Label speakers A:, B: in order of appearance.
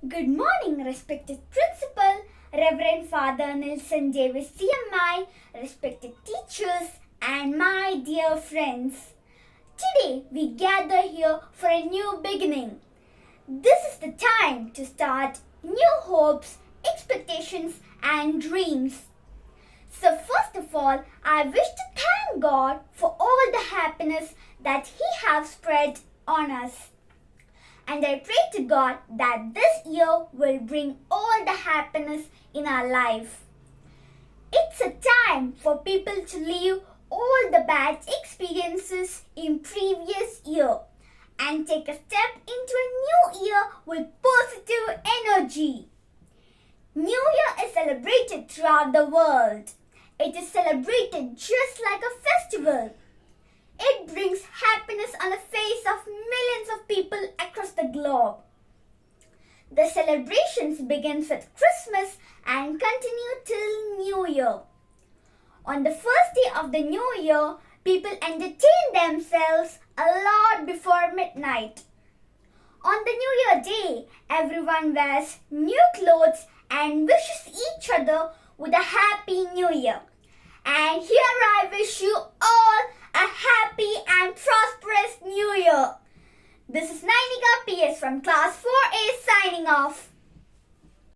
A: Good morning, respected Principal, Reverend Father Nelson Davis CMI, respected teachers, and my dear friends. Today we gather here for a new beginning. This is the time to start new hopes, expectations, and dreams. So, first of all, I wish to thank God for all the happiness that He has spread on us. And I pray to God that this year will bring all the happiness in our life. It's a time for people to leave all the bad experiences in previous year and take a step into a new year with positive energy. New Year is celebrated throughout the world. It is celebrated just like a festival. It brings happiness on the face of millions of people across the globe. The celebrations begin with Christmas and continue till New Year. On the first day of the New Year, people entertain themselves a lot before midnight. On the New Year day, everyone wears new clothes and wishes each other with a happy New Year. And here I wish you all